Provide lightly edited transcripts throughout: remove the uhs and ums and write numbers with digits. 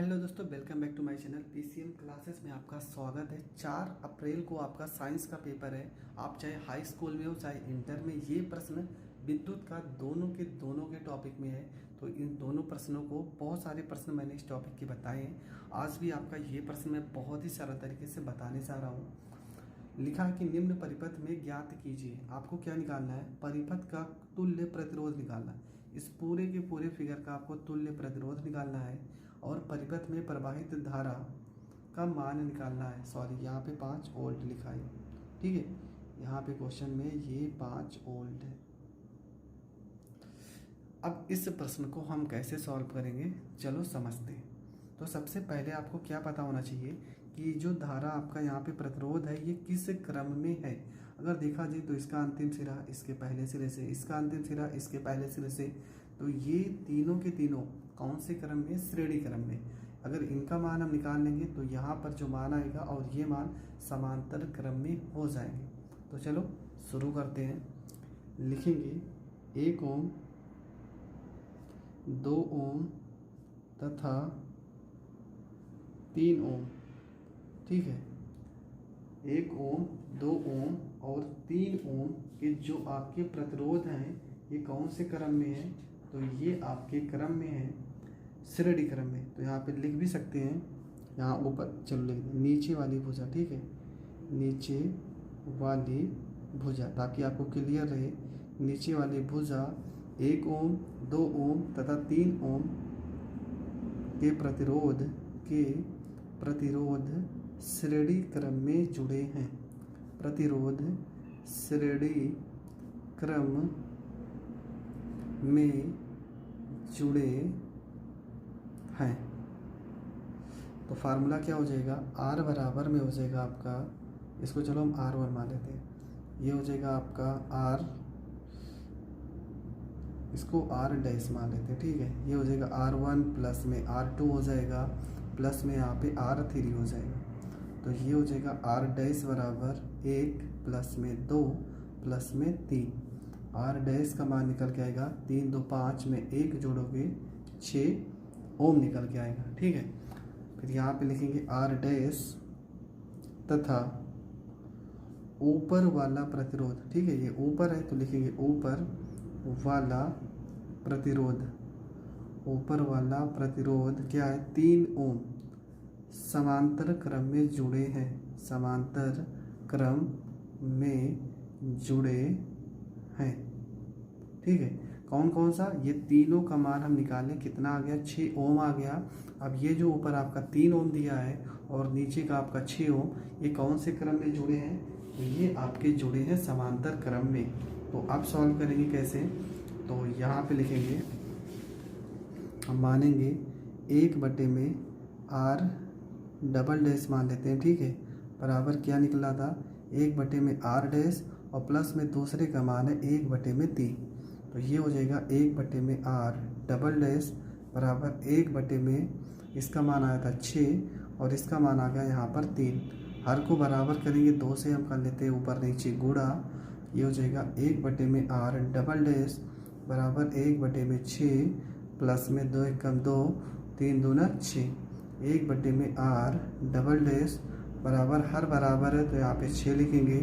Hello दोस्तों, welcome back to my channel PCM classes में आपका स्वागत है। 4 अप्रैल को आपका साइंस का पेपर है। आप चाहे हाई स्कूल में हो चाहे इंटर में, ये प्रश्न विद्युत का दोनों के टॉपिक में है। तो इन दोनों प्रश्नों को बहुत सारे प्रश्न मैंने इस टॉपिक के बताए हैं। आज भी आपका ये प्रश्न मैं बहुत ही सरल तरीके से बताने जा रहा हूँ। लिखा है कि निम्न परिपथ में ज्ञात कीजिए। आपको क्या निकालना है? परिपथ का तुल्य प्रतिरोध निकालना है। इस पूरे के पूरे फिगर का आपको तुल्य प्रतिरोध निकालना है और परिपथ में प्रवाहित धारा का मान निकालना है। सॉरी, यहाँ पे 5 वोल्ट लिखा है, ठीक है। यहाँ पे क्वेश्चन में ये 5 वोल्ट है। अब इस प्रश्न को हम कैसे सॉल्व करेंगे, चलो समझते हैं। तो सबसे पहले आपको क्या पता होना चाहिए कि जो धारा आपका यहाँ पे प्रतिरोध है ये किस क्रम में है। अगर देखा जाए तो इसका अंतिम सिरा इसके पहले सिरे से, इसका अंतिम सिरा इसके पहले सिरे से, तो ये तीनों के तीनों कौन से क्रम में? श्रेणी क्रम में। अगर इनका मान हम निकाल लेंगे तो यहाँ पर जो मान आएगा और ये मान समांतर क्रम में हो जाएंगे। तो चलो शुरू करते हैं। लिखेंगे 1 ओम, 2 ओम तथा 3 ओम, ठीक है। 1 ओम, 2 ओम और 3 ओम के जो आपके प्रतिरोध हैं ये कौन से क्रम में है? तो ये आपके क्रम में है, श्रेणी क्रम में। तो यहाँ पे लिख भी सकते हैं, यहाँ ऊपर चलो लिख दें नीचे वाली भुजा, ठीक है, नीचे वाली भुजा, ताकि आपको क्लियर रहे। नीचे वाली भुजा 1 ओम, 2 ओम तथा 3 ओम के प्रतिरोध श्रेणी क्रम में जुड़े हैं। प्रतिरोध श्रेणी क्रम में जुड़े हैं। तो फार्मूला क्या हो जाएगा? R बराबर में हो जाएगा आपका, इसको चलो हम R1 मान लेते हैं। ये हो जाएगा आपका R, इसको R डैश मान लेते हैं, ठीक है। ये हो जाएगा R1 प्लस में R2 हो जाएगा, प्लस में यहाँ पे R3 हो जाएगा। तो ये हो जाएगा R डैश बराबर 1 प्लस में 2 प्लस में 3। R डैश का मान निकल के आएगा 3 2 5 में 1 जोड़ोगे 6 ओम निकल के आएगा, ठीक है। फिर यहाँ पे लिखेंगे R डैश तथा ऊपर वाला प्रतिरोध, ठीक है, ये ऊपर है तो लिखेंगे ऊपर वाला प्रतिरोध। ऊपर वाला प्रतिरोध क्या है? 3 ओम समांतर क्रम में जुड़े हैं, समांतर क्रम में जुड़े हैं, ठीक है। कौन कौन सा? ये तीनों का मान हम निकालें, कितना आ गया? 6 ओम आ गया। अब ये जो ऊपर आपका 3 ओम दिया है और नीचे का आपका 6 ओम, ये कौन से क्रम में जुड़े हैं? तो ये आपके जुड़े हैं समांतर क्रम में। तो अब सॉल्व करेंगे कैसे? तो यहाँ पे लिखेंगे, हम मानेंगे 1 में R डबल डैश मान लेते हैं, ठीक है। बराबर क्या निकला था? 1 में R डैश और प्लस में दूसरे का मान है 1 में 3। तो ये हो जाएगा 1 में R डबल डैश बराबर 1 में, इसका मान आया था 6 और इसका मान आ गया यहाँ पर 3। हर को बराबर करेंगे 2 से हम कर लेते हैं ऊपर नीचे गुणा। ये हो जाएगा 1 में R डबल डैश बराबर 1 में 6 प्लस में 2 एकम 2, 3 दूना 6। 1 में R डबल डैश बराबर, हर बराबर है तो यहाँ पे 6 लिखेंगे।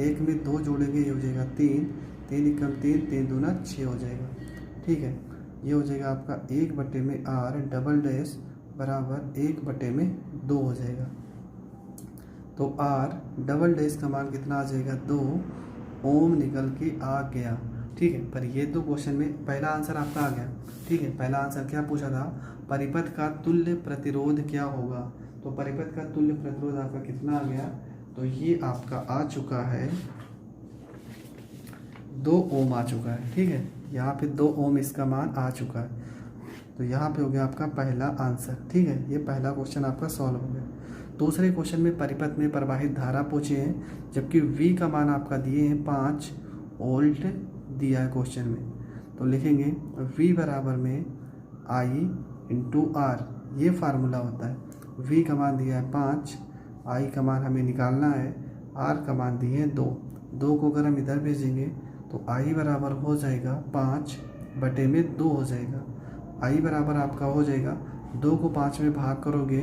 1 में 2 जोड़ेंगे, ये हो जाएगा 3, 3 एकम 3, 3 दूना 6 हो जाएगा, ठीक है। ये हो जाएगा आपका 1 में R डबल डैश बराबर 1 में 2 हो जाएगा। तो R डबल डैश का मान कितना आ जाएगा? 2 ओम निकल के आ गया, ठीक है। पर ये तो क्वेश्चन में पहला आंसर आपका आ गया, ठीक है। पहला आंसर क्या पूछा था? परिपथ का तुल्य प्रतिरोध क्या होगा? तो परिपथ का तुल्य प्रतिरोध आपका कितना आ गया? तो ये आपका आ चुका है 2 ओम आ चुका है, ठीक है। यहाँ पे 2 ओम इसका मान आ चुका है। तो यहाँ पे हो गया आपका पहला आंसर, ठीक है। ये पहला क्वेश्चन आपका सॉल्व हो गया। दूसरे क्वेश्चन में परिपथ में प्रवाहित धारा पूछे हैं, जबकि V का मान आपका दिए हैं 5 वोल्ट दिया है क्वेश्चन में। तो लिखेंगे V बराबर में I इंटू R, ये फार्मूला होता है। V का मान दिया है 5, I का मान हमें निकालना है, R का मान दिए हैं 2। 2 को अगर हम इधर भेजेंगे तो I बराबर हो जाएगा 5 बटे में 2 हो जाएगा। I बराबर आपका हो जाएगा 2 को 5 में भाग करोगे,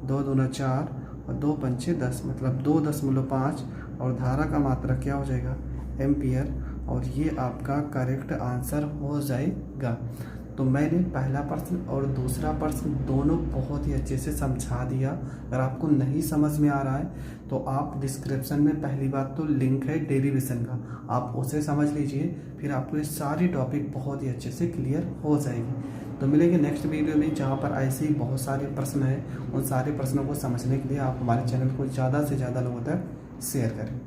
2 दूना 4 और 2 पंचे 10, मतलब 2.5 और धारा का मात्रक क्या हो जाएगा, एम्पियर। और ये आपका करेक्ट आंसर हो जाएगा। तो मैंने पहला प्रश्न और दूसरा प्रश्न दोनों बहुत ही अच्छे से समझा दिया। अगर आपको नहीं समझ में आ रहा है तो आप डिस्क्रिप्शन में पहली बात तो लिंक है डेरिवेशन का, आप उसे समझ लीजिए, फिर आपको ये सारी टॉपिक बहुत ही अच्छे से क्लियर हो जाएगी। तो मिलेंगे नेक्स्ट वीडियो में, जहाँ पर ऐसे ही बहुत सारे प्रश्न हैं। उन सारे प्रश्नों को समझने के लिए आप हमारे चैनल को ज़्यादा से ज़्यादा लोगों तक शेयर करें।